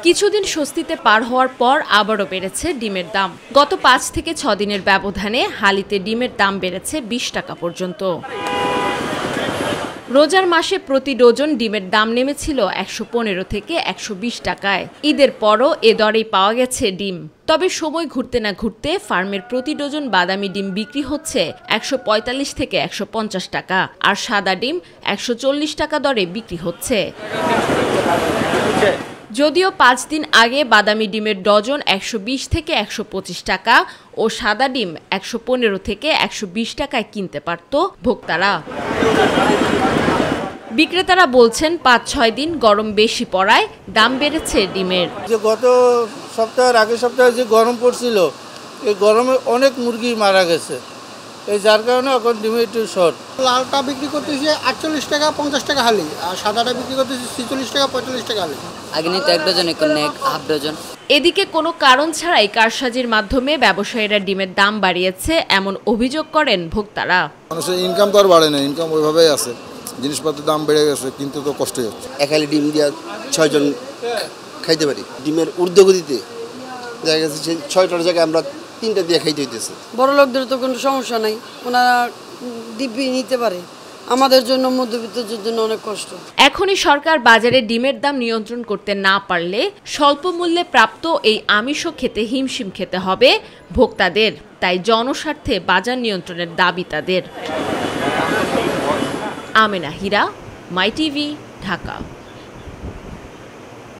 কিছুদিন স্বস্তিতে পার হওয়ার পর আবারও বেড়েছে ডিমের দাম। গত ৫ থেকে ৬ দিনের ব্যবধানে হালিতে ডিমের দাম বেড়েছে ২০ টাকা পর্যন্ত। রোজার মাসে প্রতি ডজন ডিমের দাম নেমেছিল ১১৫ থেকে ১২০ টাকায়। ঈদের পরও এ দরেই পাওয়া গেছে ডিম। তবে সময় ঘুরতে না ঘুরতে ফার্মের প্রতি ডজন বাদামি ডিম বিক্রি হচ্ছে ১৪৫ থেকে ১৫০ টাকা, আর সাদা ডিম ১৪০ টাকা দরে বিক্রি হচ্ছে। যদিও ৫ দিন আগে বাদামি ডিমের ডজন ১২০ থেকে ১২৫ টাকা ও সাদা ডিম ১১৫ থেকে ১২০ টাকায় কিনতে পারত ভোক্তারা। বিক্রেতারা বলছেন ৫-৬ দিন গরম বেশি পড়ায় দাম বেড়েছে ডিমের। গত সপ্তাহের আগের সপ্তাহে যে গরম পড়ছিল, এই গরমে অনেক মুরগি মারা গেছে, এই যার কারণে এখন ডিমের একটু শর্ট। লালটা বিক্রি করতেছি ৪৮ টাকা ৫০ টাকা হালি, আর সাদাটা বিক্রি করতেছি ৪৬ টাকা ৪৫ টাকা হালি। আগে নিতে ১ ডজন, এখন হাফ ডজন। এদিকে কোনো কারণ ছাড়াই কারসাজির মাধ্যমে ব্যবসায়ীরা ডিমের দাম বাড়িয়েছে এমন অভিযোগ করেন ভোক্তারা। মানুষের ইনকাম তো আর বাড়ে না, ইনকাম ওইভাবেই আছে, জিনিসপত্রের দাম বেড়ে গেছে, কিন্তু তো কষ্টই হচ্ছে। এক হালি ডিম দিয়ে ৬ জন খাইতে পারি। ডিমের ঊর্ধ্বগতিতে দেখা গেছে ৬টার জায়গায় আমরা ৩টা দিয়ে খাইতে হইতেছে। বড় লোকদের তো কোনো সমস্যা নাই, ওনারা দিব্যি নিতে পারে। আমাদের জন্য, মধ্যবিত্তদের জন্য অনেক কষ্ট। এখনই সরকার বাজারে ডিমের দাম নিয়ন্ত্রণ করতে না পারলে স্বল্প মূল্যে প্রাপ্ত এই আমিষও খেতে হিমশিম খেতে হবে ভোক্তাদের। তাই জনস্বার্থে বাজার নিয়ন্ত্রণের দাবি তাদের। আমেনা হীরা, মাই টিভি, ঢাকা।